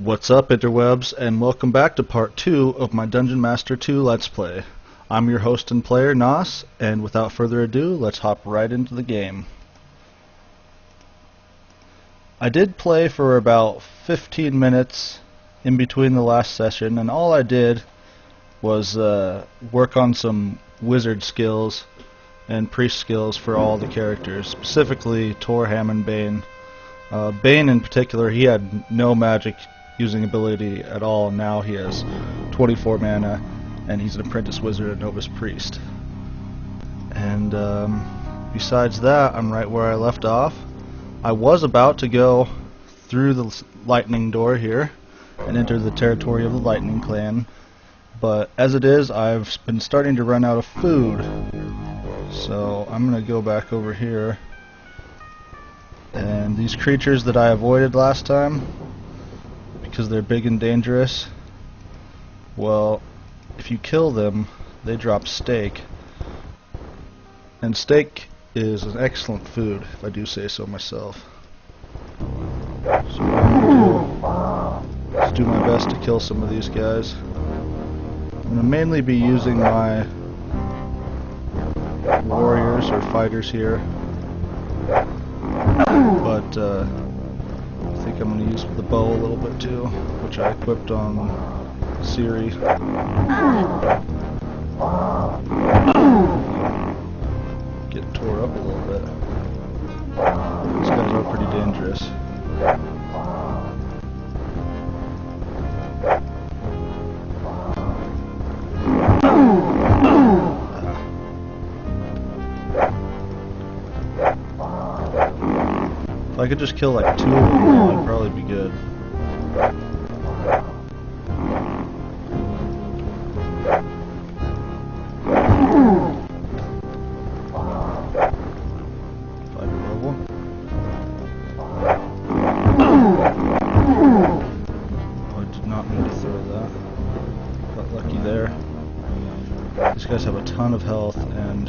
What's up, interwebs, and welcome back to part 2 of my Dungeon Master 2 Let's Play. I'm your host and player, Nos, and without further ado, let's hop right into the game. I did play for about 15 minutes in between the last session, and all I did was work on some wizard skills and priest skills for all the characters, specifically Torham and Bane. Bane in particular, he had no magic using ability at all. Now he has 24 mana, and he's an apprentice wizard and novice priest. And besides that, I'm right where I left off. I was about to go through the lightning door here and enter the territory of the lightning clan, but as it is, I've been starting to run out of food, so I'm gonna go back over here. And these creatures that I avoided last time, because they're big and dangerous, well, if you kill them, they drop steak. And steak is an excellent food, if I do say so myself. So what I'm gonna do is do my best to kill some of these guys. I'm gonna mainly be using my warriors or fighters here, but I think I'm going to use the bow a little bit too, which I equipped on Siri. Get tore up a little bit. These guys are pretty dangerous. If I could just kill like 2 of them, that'd probably be good. Fighter level. Oh, I did not mean to throw that. Got lucky there. These guys have a ton of health, and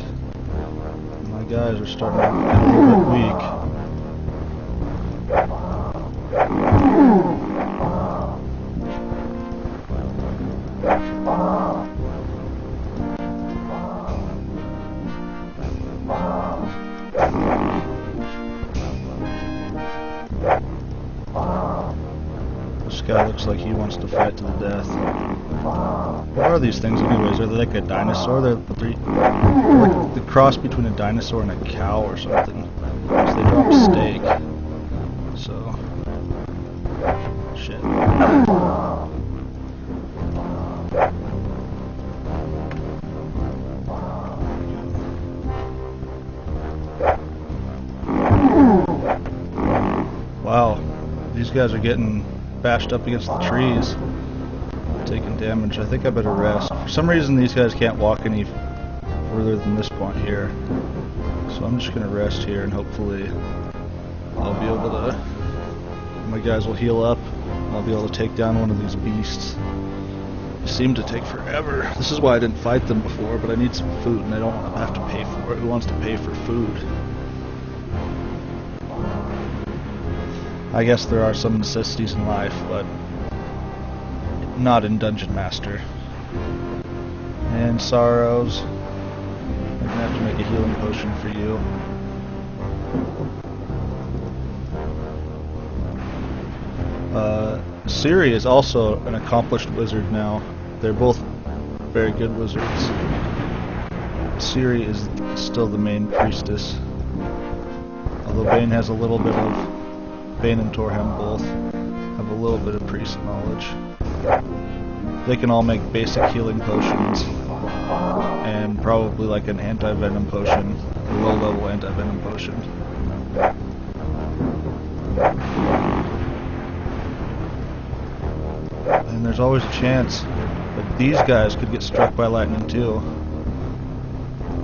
my guys are starting to get a little bit weak. This guy looks like he wants to fight to the death. What are these things anyways? Are they like a dinosaur? They're like the cross between a dinosaur and a cow or something. Because they drop steak. So, shit. Wow, these guys are getting bashed up against the trees, taking damage. I think I better rest. For some reason these guys can't walk any further than this point here, so I'm just gonna rest here and hopefully I'll be able to, my guys will heal up, and I'll be able to take down one of these beasts. They seem to take forever. This is why I didn't fight them before, but I need some food and I don't want to have to pay for it. Who wants to pay for food? I guess there are some necessities in life, but not in Dungeon Master. And Sorrows, I'm gonna have to make a healing potion for you. Siri is also an accomplished wizard now. They're both very good wizards. Siri is still the main priestess, although Bane has a little bit of, Bane and Torham both have a little bit of priest knowledge. They can all make basic healing potions, and probably like an anti-venom potion, a low-level anti-venom potion. And there's always a chance that these guys could get struck by lightning too.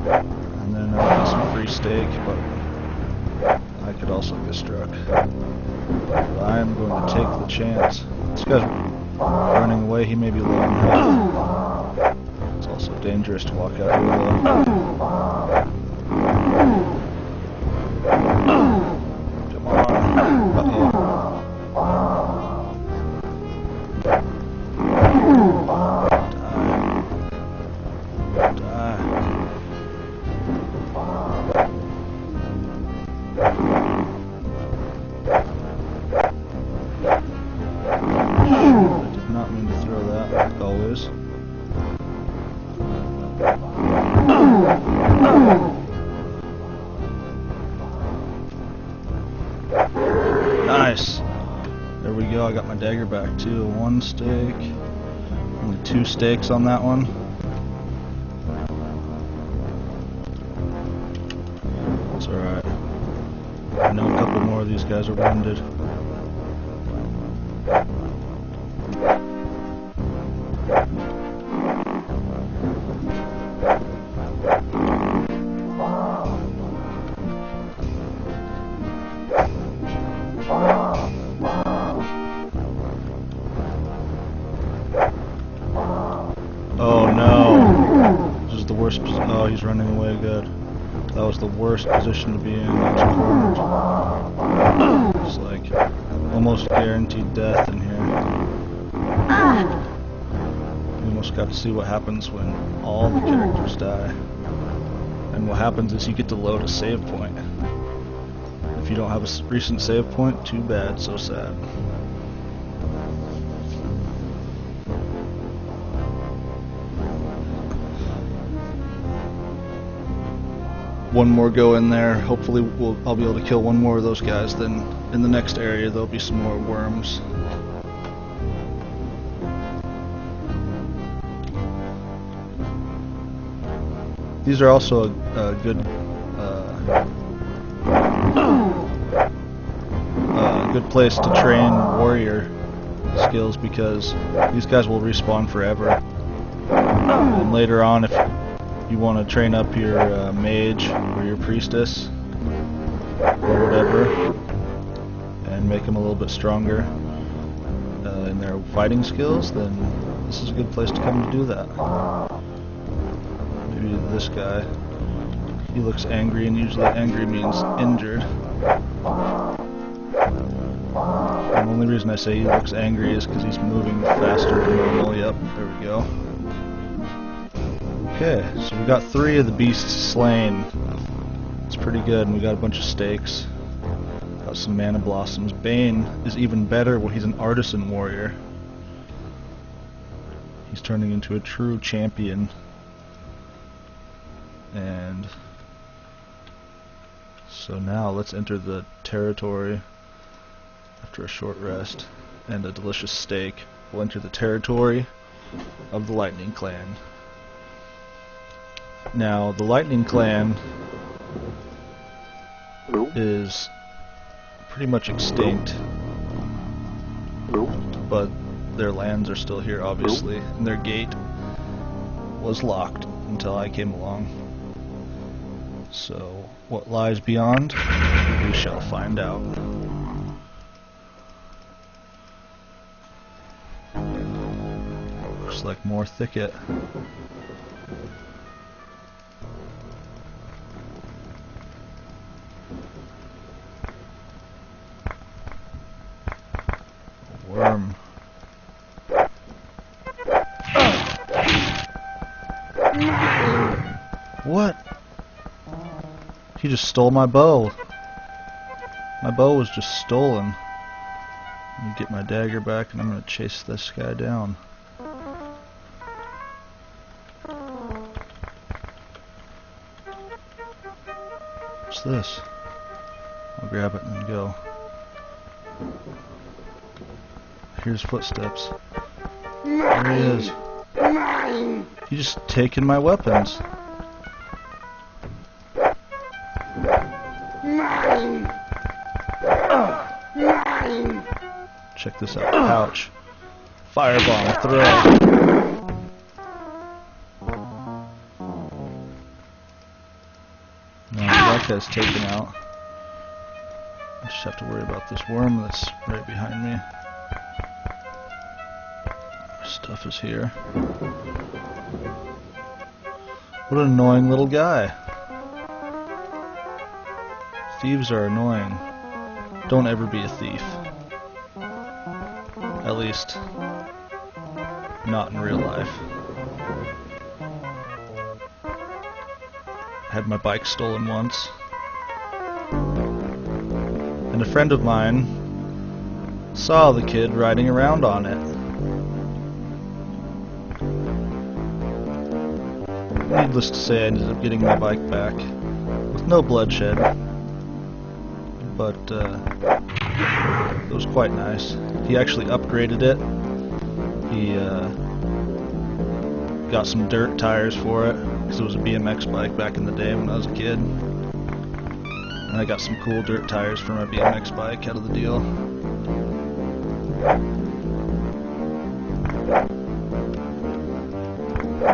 And then get some free steak, but I could also get struck. But I am going to take the chance. This guy's running away, he may be low on health. It's also dangerous to walk out here alone. Come on. Uh-oh. is. Nice! There we go, I got my dagger back too. 1 stake. Only 2 stakes on that one. It's alright. I know a couple more of these guys are wounded. Oh no! This is the worst. Oh, he's running away. Good. That was the worst position to be in. I was cornered. It's like almost guaranteed death in here. We almost got to see what happens when all the characters die. And what happens is you get to load a save point. If you don't have a recent save point, too bad. So sad. One more go in there. Hopefully I'll be able to kill one more of those guys. Then in the next area there'll be some more worms. These are also a good good place to train warrior skills, because these guys will respawn forever. And later on, if you want to train up your mage or your priestess or whatever and make them a little bit stronger in their fighting skills, then this is a good place to come to do that. Maybe this guy, he looks angry, and usually angry means injured. And the only reason I say he looks angry is because he's moving faster than normal. Yep, there we go. Okay, so we got 3 of the beasts slain. It's pretty good, and we got a bunch of stakes. Got some mana blossoms. Bane is even better when he's an artisan warrior. He's turning into a true champion. And so now let's enter the territory after a short rest and a delicious steak. We'll enter the territory of the Lightning Clan. Now, the Lightning Clan is pretty much extinct, but their lands are still here, obviously, and their gate was locked until I came along. So, what lies beyond, we shall find out. Looks like more thicket. Worm. What? He just stole my bow. My bow was just stolen. Let me get my dagger back, and I'm gonna chase this guy down. What's this? I'll grab it and then go. Here's footsteps. There he is. He just taken my weapons. Check this out. Pouch. Firebomb. Throw. No, that guy's taken out. I just have to worry about this worm that's right behind me. Stuff is here. What an annoying little guy. Thieves are annoying. Don't ever be a thief. At least, not in real life. Had my bike stolen once. And a friend of mine saw the kid riding around on it. needless to say, I ended up getting my bike back with no bloodshed, but it was quite nice. He actually upgraded it. He got some dirt tires for it, because it was a BMX bike back in the day when I was a kid. And I got some cool dirt tires for my BMX bike out of the deal.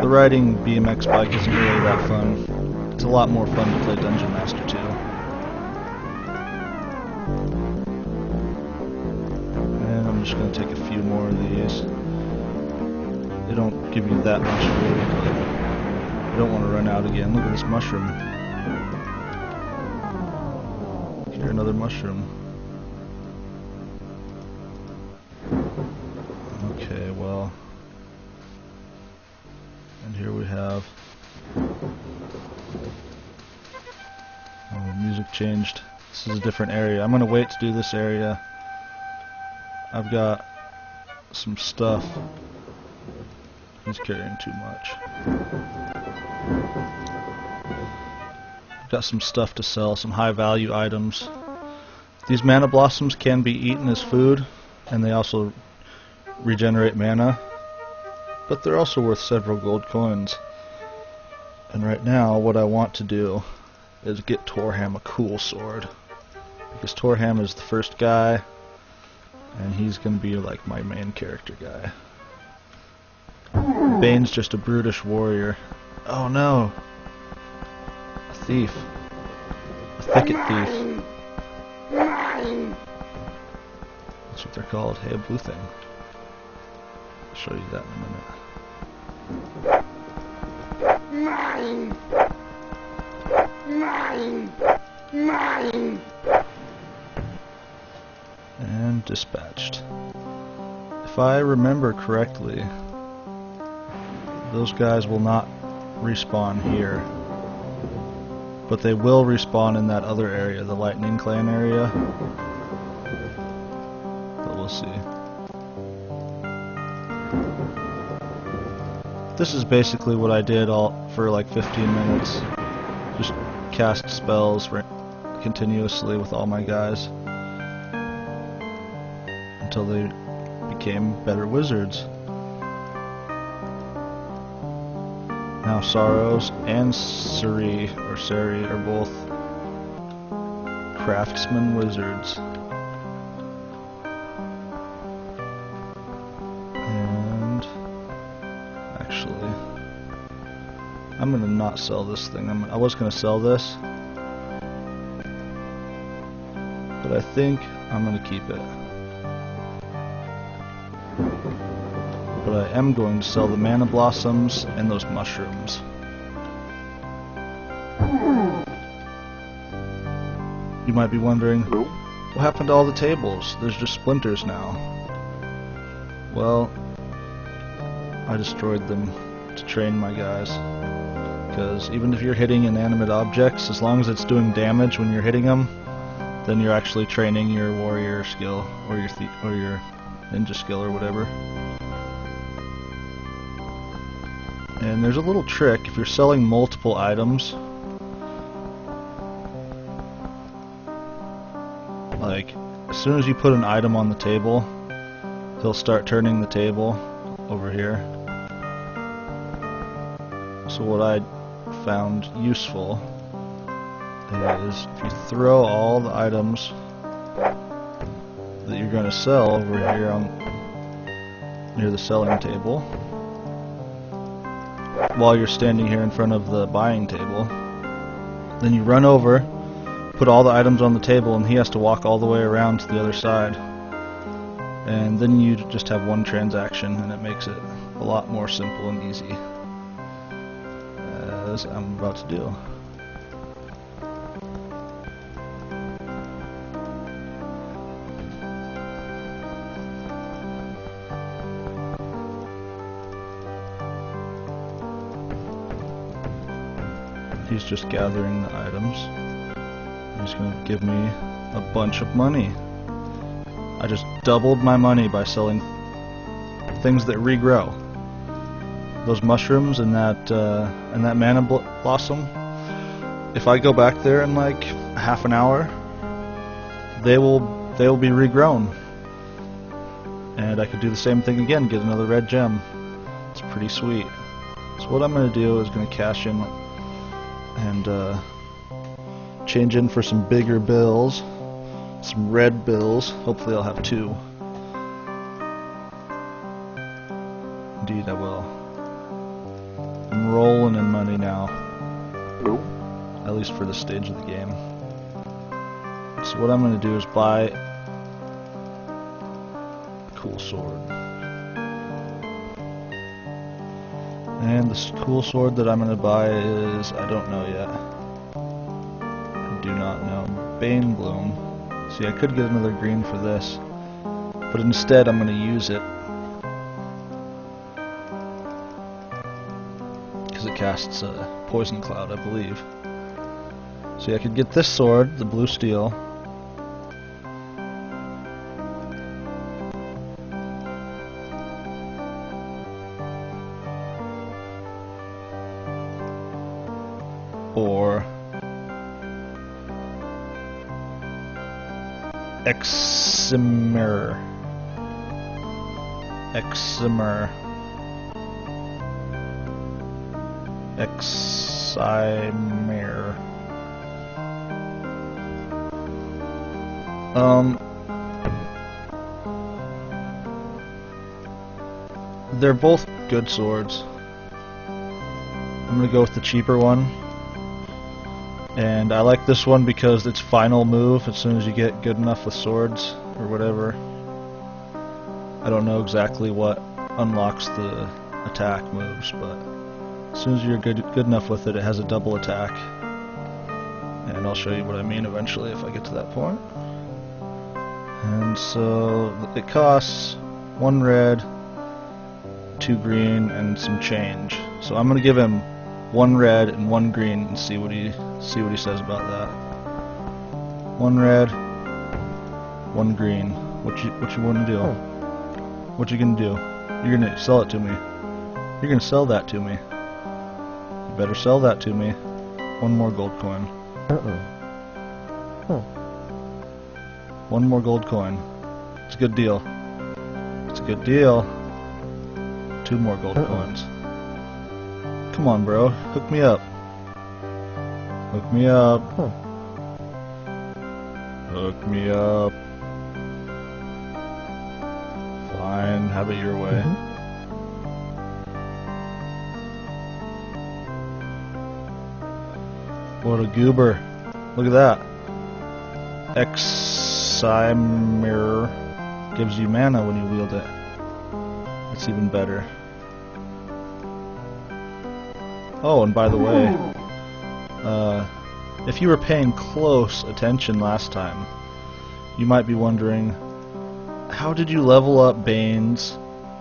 The riding BMX bike isn't really that fun. It's a lot more fun to play Dungeon Master 2. And I'm just going to take a few more of these. They don't give you that much food, but I don't want to run out again. Look at this mushroom. Here, another mushroom. Okay, well... And here we have... Oh, the music changed. This is a different area. I'm going to wait to do this area. I've got some stuff. He's carrying too much. I've got some stuff to sell, some high value items. These mana blossoms can be eaten as food, and they also regenerate mana. But they're also worth several gold coins. And right now, what I want to do is get Torham a cool sword. Because Torham is the first guy, and he's going to be like my main character guy. Bane's just a brutish warrior. Oh no! A thief. A thicket thief. That's what they're called. Hey, a blue thing. I'll show you that in a minute. And dispatched. If I remember correctly, those guys will not respawn here, but they will respawn in that other area, the Lightning Clan area. But we'll see. This is basically what I did all for like 15 minutes. Just cast spells continuously with all my guys until they became better wizards. Now Sorrows and Suri are both craftsman wizards. And actually, I'm gonna not sell this thing. I was gonna sell this, but I think I'm gonna keep it. But I am going to sell the mana blossoms and those mushrooms. You might be wondering, what happened to all the tables? There's just splinters now. Well, I destroyed them to train my guys. Because even if you're hitting inanimate objects, as long as it's doing damage when you're hitting them, then you're actually training your warrior skill, or your ninja skill, or whatever. And there's a little trick. If you're selling multiple items, like as soon as you put an item on the table, he'll start turning the table over here. So what I found useful is if you throw all the items that you're going to sell over here near the selling table, while you're standing here in front of the buying table, then you run over, put all the items on the table, and he has to walk all the way around to the other side. And then you just have one transaction, and it makes it a lot more simple and easy, as I'm about to do. He's just gathering the items. He's going to give me a bunch of money. I just doubled my money by selling things that regrow. those mushrooms and that mana blossom, if I go back there in like half an hour, they will be regrown, and I could do the same thing again, get another red gem. It's pretty sweet. So what I'm going to do is going to cash in and change in for some bigger bills, some red bills. Hopefully I'll have 2. Indeed I will. I'm rolling in money now. Nope. At least for this stage of the game. So what I'm going to do is buy a cool sword. And this cool sword that I'm going to buy is, I don't know yet. I do not know. Bane Bloom. See, I could get another green for this, but instead I'm going to use it because it casts a Poison Cloud, I believe. See, I could get this sword, the blue steel. Or Excimer. Excimer. They're both good swords. I'm gonna go with the cheaper one. And I like this one because it's final move as soon as you get good enough with swords or whatever. I don't know exactly what unlocks the attack moves, but as soon as you're good enough with it, it has a double attack. And I'll show you what I mean eventually if I get to that point. And so it costs 1 red, 2 green, and some change. So I'm gonna give him 1 red and 1 green and see what he says about that. 1 red, 1 green. What you want to do? What you gonna do? You're gonna sell it to me. You're gonna sell that to me. You better sell that to me. 1 more gold coin. 1 more gold coin. It's a good deal. It's a good deal. 2 more gold coins. Come on, bro. Hook me up. Hook me up. Hook me up. Fine, have it your way. What a goober. Look at that. Excimer gives you mana when you wield it. That's even better. Oh, and by the way, if you were paying close attention last time, you might be wondering, how did you level up Bane's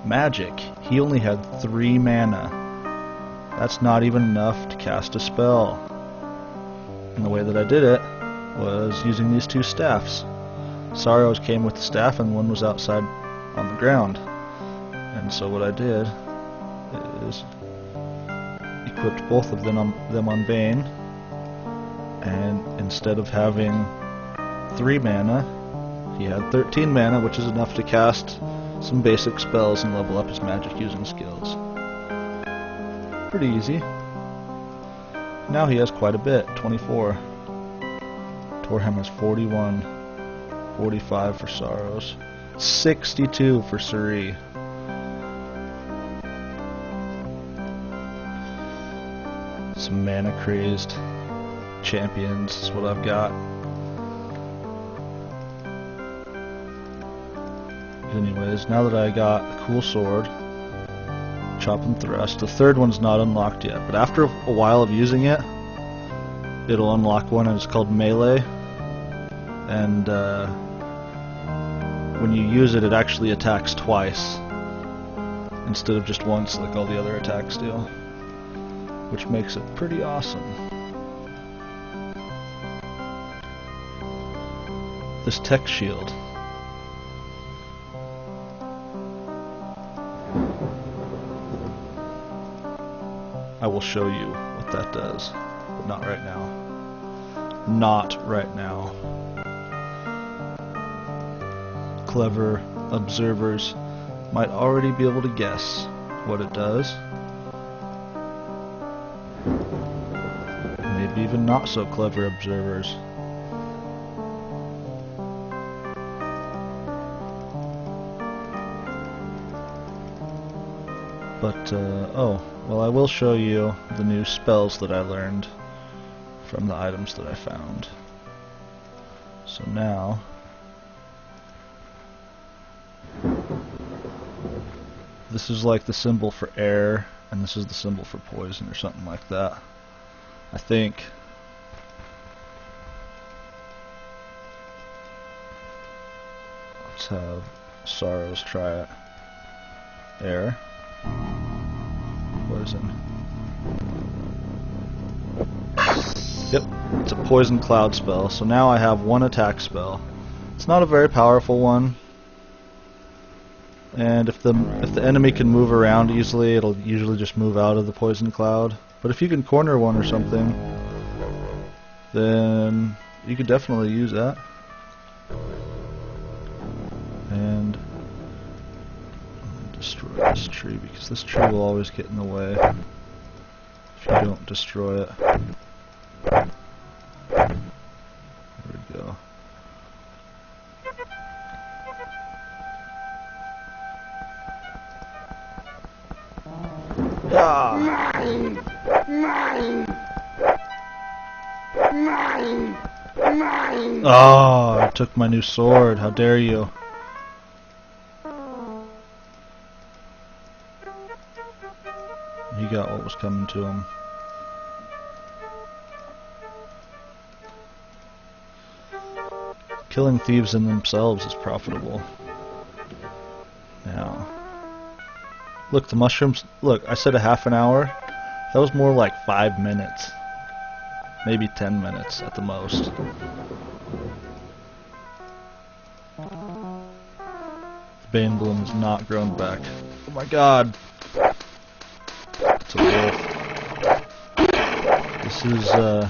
magic? He only had 3 mana. That's not even enough to cast a spell. And the way that I did it was using these 2 staffs. Sorrows came with the staff and one was outside on the ground. And so what I did is equipped both of them on Bane, and instead of having 3 mana, he had 13 mana, which is enough to cast some basic spells and level up his magic using skills. Pretty easy. Now he has quite a bit, 24. Torham has 41, 45 for Sorrows, 62 for Suri. Some mana crazed champions is what I've got. Anyways, now that I got a cool sword, chop and thrust, the 3rd one's not unlocked yet, but after a while of using it, it'll unlock one, and it's called melee. And when you use it, it actually attacks twice instead of just once like all the other attacks do, which makes it pretty awesome. This tech shield. I will show you what that does, but not right now. Not right now. Clever observers might already be able to guess what it does. Maybe even not so clever observers. But, oh, well, I will show you the new spells that I learned from the items that I found. So now, this is like the symbol for air, and this is the symbol for poison, or something like that, I think. Let's have Sorrows try it. Air. Poison. Yep, it's a poison cloud spell. So now I have one attack spell. It's not a very powerful one, and if the enemy can move around easily, it'll usually just move out of the poison cloud. But if you can corner one or something, then you could definitely use that. And destroy this tree, because this tree will always get in the way if you don't destroy it. There we go. Mine! Mine! Mine! Mine! Oh, I took my new sword. How dare you? He got what was coming to him. Killing thieves in themselves is profitable. Now, look, the mushrooms. Look, I said a half an hour. That was more like 5 minutes. Maybe 10 minutes at the most. The Bane Bloom has not grown back. Oh my god! It's a wolf. This is the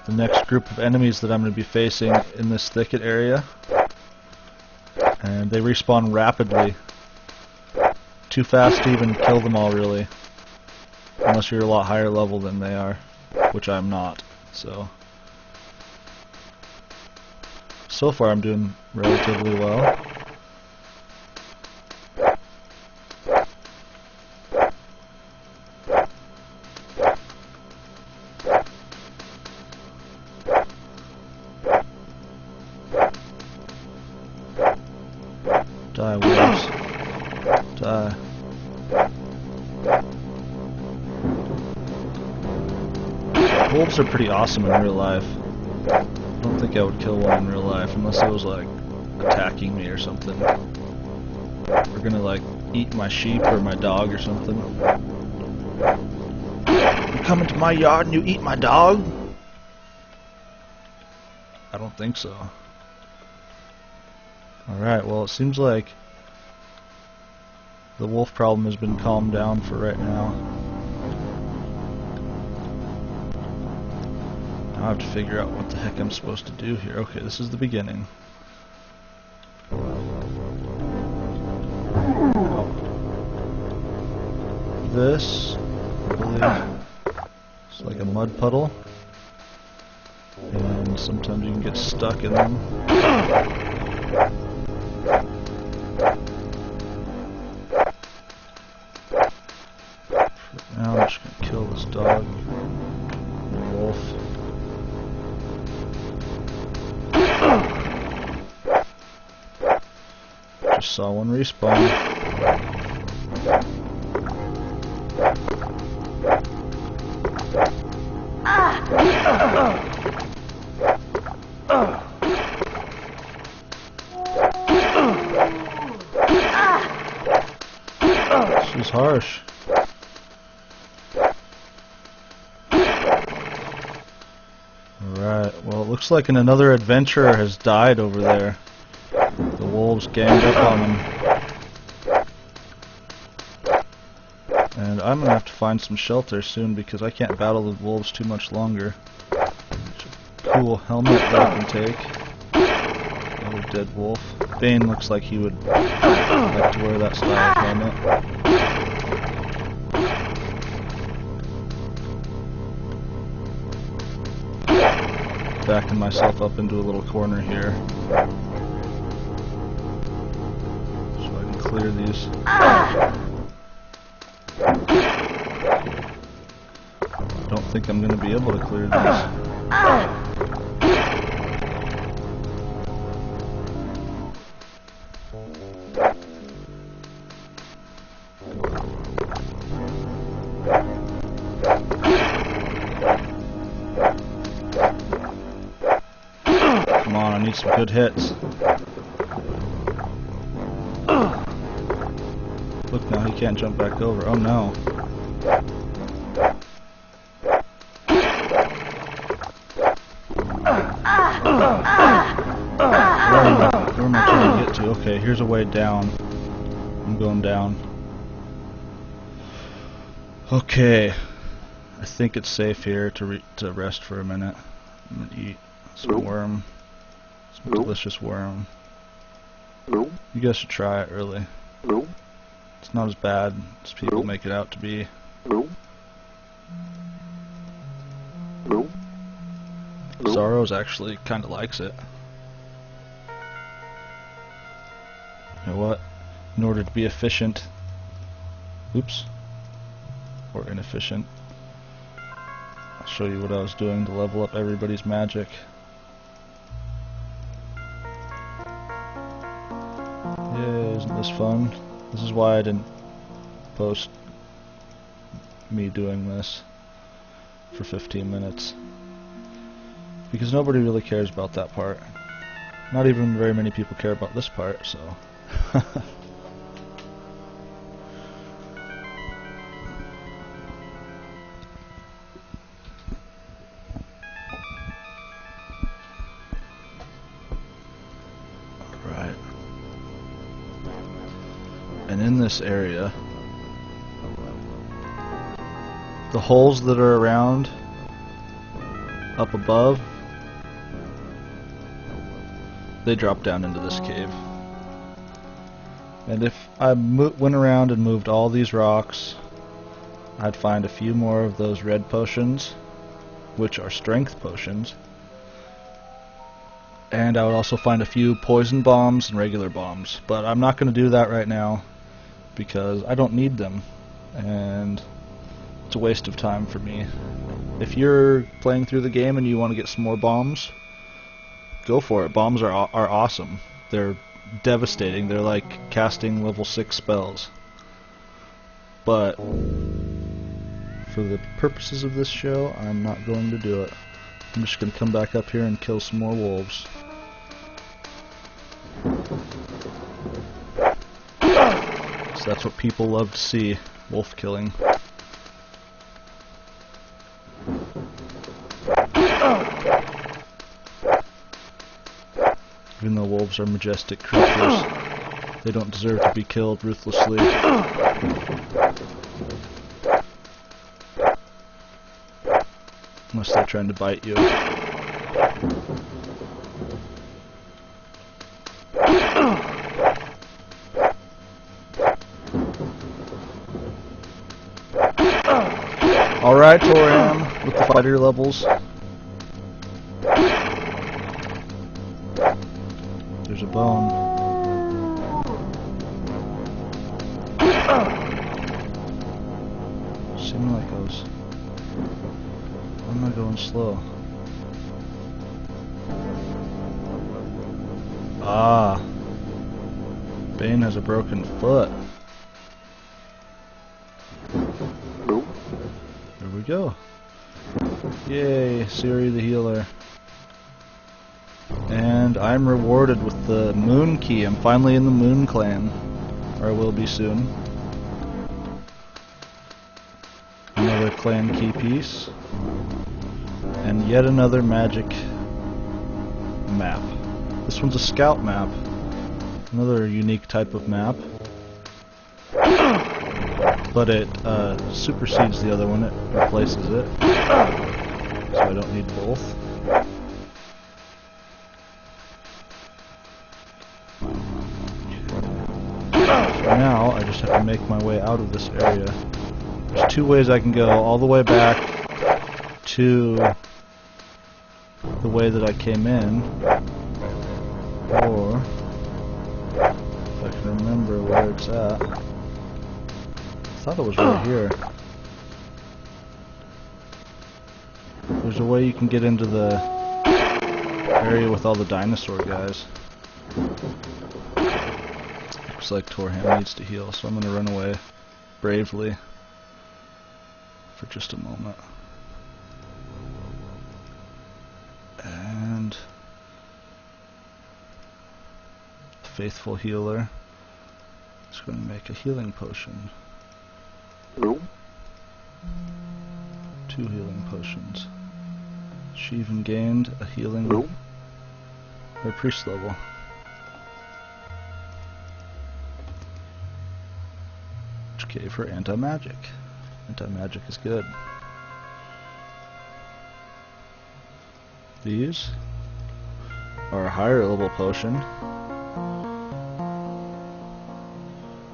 next group of enemies that I'm going to be facing in this thicket area. And they respawn rapidly. Too fast to even kill them all, really. Unless you're a lot higher level than they are, which I'm not. So far I'm doing relatively well. Die, wolves. Die. Wolves are pretty awesome in real life. I don't think I would kill one in real life unless it was like attacking me or something. Or gonna like eat my sheep or my dog or something. You come into my yard and you eat my dog? I don't think so. Alright, well it seems like the wolf problem has been calmed down for right now. Now I have to figure out what the heck I'm supposed to do here. Okay, this is the beginning. This, I believe, is like a mud puddle. And sometimes you can get stuck in them. Now I'm just gonna kill this dog, wolf. Just saw one respawn. She's harsh. Alright, well it looks like another adventurer has died over there. The wolves ganged up on him. And I'm gonna have to find some shelter soon because I can't battle the wolves too much longer. Cool helmet that I can take. Another dead wolf. Bane looks like he would like to wear that style of helmet. Backing myself up into a little corner here so I can clear these. Don't think I'm going to be able to clear these. Come on, I need some good hits. Look, now he can't jump back over. Oh no. Where am I trying to get to? Okay, here's a way down. I'm going down. Okay. I think it's safe here to rest for a minute. I'm gonna eat some worm. Some delicious worm. You guys should try it, really. It's not as bad as people make it out to be. Zaros actually kind of likes it. You know what? In order to be efficient, oops, or inefficient, I'll show you what I was doing to level up everybody's magic. Yeah, isn't this fun? This is why I didn't post me doing this for 15 minutes. Because nobody really cares about that part. Not even very many people care about this part, so... Alright. And in this area, the holes that are around up above, they drop down into this cave. And if I went around and moved all these rocks, I'd find a few more of those red potions, which are strength potions. And I would also find a few poison bombs and regular bombs. But I'm not going to do that right now, because I don't need them. And it's a waste of time for me. If you're playing through the game and you want to get some more bombs, go for it. Bombs are awesome. They're devastating. They're like casting level 6 spells. But for the purposes of this show, I'm not going to do it. I'm just going to come back up here and kill some more wolves. So that's what people love to see, wolf killing. Even though wolves are majestic creatures, they don't deserve to be killed ruthlessly. Unless they're trying to bite you. Alright, Toram, with the fighter levels. There's a bone. Seemed like I was... Why am I going slow? Ah. Bane has a broken foot. There we go. Yay, Siri the healer. And I'm rewarded with the Moon Key. I'm finally in the Moon Clan. Or I will be soon. Another clan key piece. And yet another magic map. This one's a scout map. Another unique type of map. but it supersedes the other one. It replaces it, so I don't need both. So now I just have to make my way out of this area. There's two ways I can go: all the way back to the way that I came in, or if I can remember where it's at. I thought it was right here. There's a way you can get into the area with all the dinosaur guys. Looks like Torham needs to heal, so I'm gonna run away bravely for just a moment. And faithful healer is going to make a healing potion. 2 healing potions. She even gained a healing or priest level. Which gave her anti-magic. Anti-magic is good. These are a higher level potion.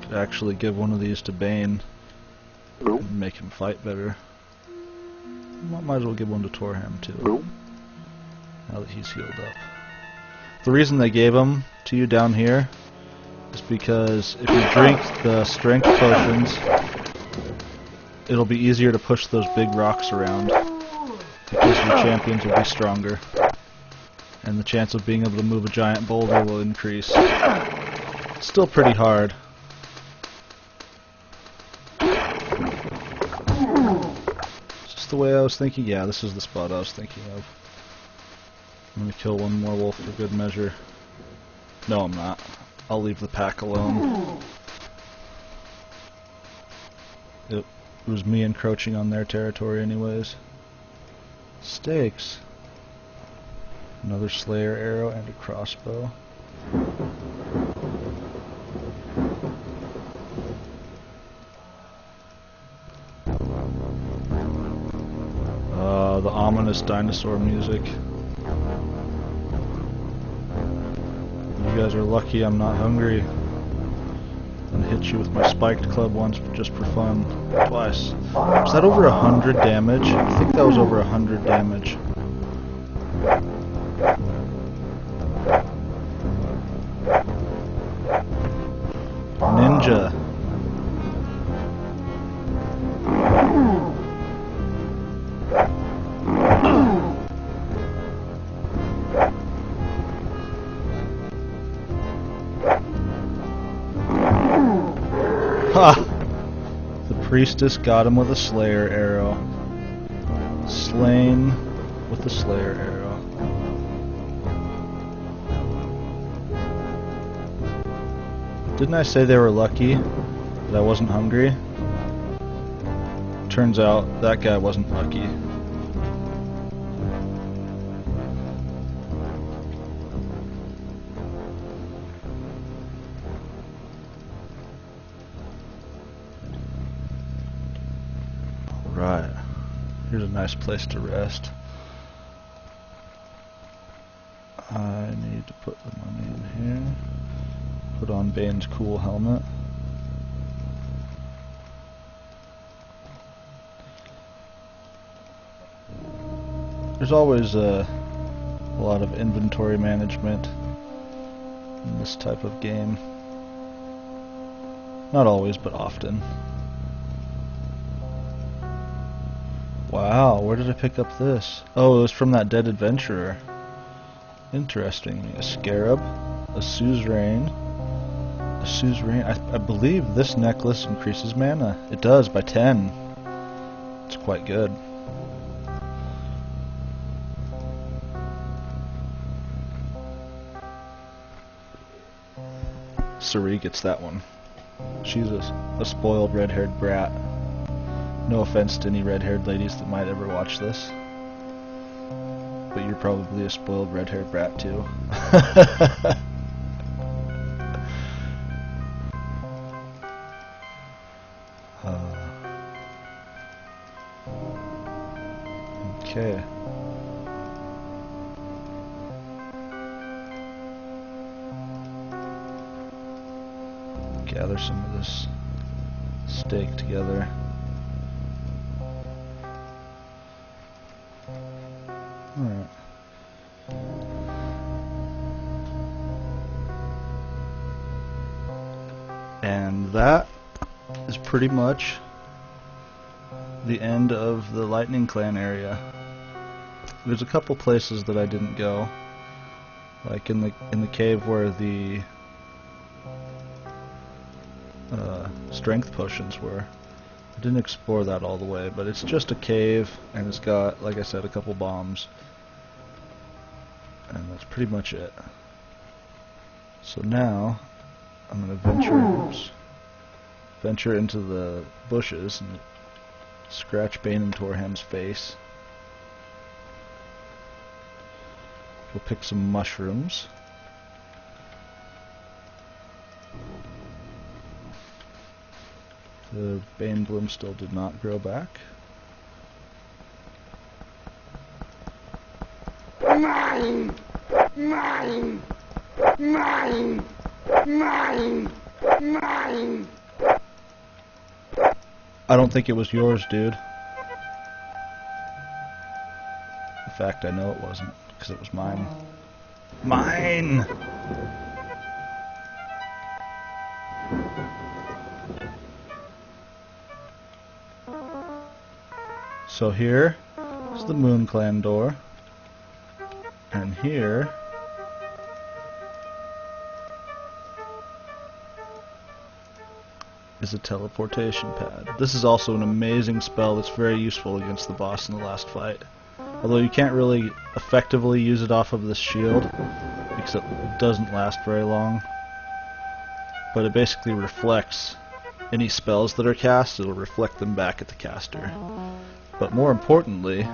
Could actually give one of these to Bane and make him fight better. Might as well give one to Torham too, now that he's healed up. The reason they gave them to you down here is because if you drink the strength potions, it'll be easier to push those big rocks around, because your champions will be stronger, and the chance of being able to move a giant boulder will increase. It's still pretty hard. Is this the way I was thinking? Yeah, this is the spot I was thinking of. I'm gonna kill one more wolf for good measure. No, I'm not. I'll leave the pack alone. It was me encroaching on their territory anyways. Stakes. Another Slayer arrow and a crossbow. The ominous dinosaur music. You guys are lucky I'm not hungry. I'm gonna hit you with my spiked club once, but just for fun. Twice. Was that over 100 damage? I think that was over 100 damage. Ninja. Ha! The priestess got him with a Slayer arrow. Slain with the Slayer arrow. Didn't I say they were lucky that I wasn't hungry? Turns out that guy wasn't lucky. Alright, here's a nice place to rest. I need to put the money in here. Put on Bane's cool helmet. There's always a lot of inventory management in this type of game. Not always, but often. Wow, where did I pick up this? Oh, it was from that dead adventurer. Interesting. A scarab, a suzerain. A suzerain. I believe this necklace increases mana. It does, by 10. It's quite good. Suri gets that one. She's a spoiled red-haired brat. No offense to any red-haired ladies that might ever watch this. But you're probably a spoiled red-haired brat too. Okay. Gather some of this steak together. Alright. And that is pretty much the end of the Lightning Clan area. There's a couple places that I didn't go, like in the cave where the strength potions were. I didn't explore that all the way, but it's just a cave, and it's got, like I said, a couple bombs, and that's pretty much it. So now I'm gonna venture into the bushes and scratch Bane and Torham's face. We'll pick some mushrooms. The Bane bloom still did not grow back. Mine! Mine! Mine! Mine! Mine! I don't think it was yours, dude. In fact, I know it wasn't, because it was mine. Mine! So here is the Moon Clan door, and here is a teleportation pad. This is also an amazing spell that's very useful against the boss in the last fight. Although you can't really effectively use it off of this shield, because it doesn't last very long. But it basically reflects any spells that are cast, it'll reflect them back at the caster. But more importantly,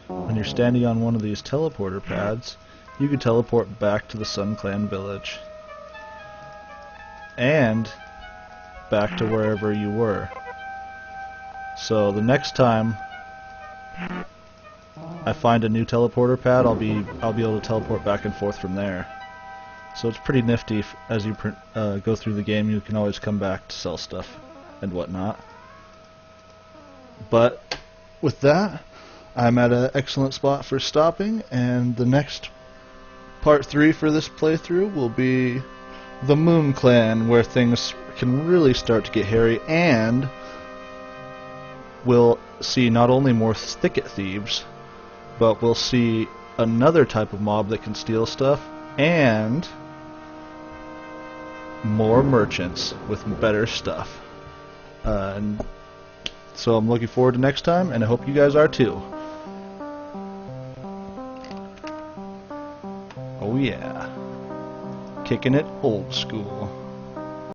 when you're standing on one of these teleporter pads, you can teleport back to the Sun Clan village. And back to wherever you were. So the next time I find a new teleporter pad, I'll be able to teleport back and forth from there. So it's pretty nifty. As you go through the game, you can always come back to sell stuff and whatnot. But with that, I'm at an excellent spot for stopping, and the next part 3 for this playthrough will be the Moon Clan, where things can really start to get hairy, and we'll see not only more thicket thieves, but we'll see another type of mob that can steal stuff, and more merchants with better stuff. And so I'm looking forward to next time, and I hope you guys are too. Oh yeah. Kicking it old school.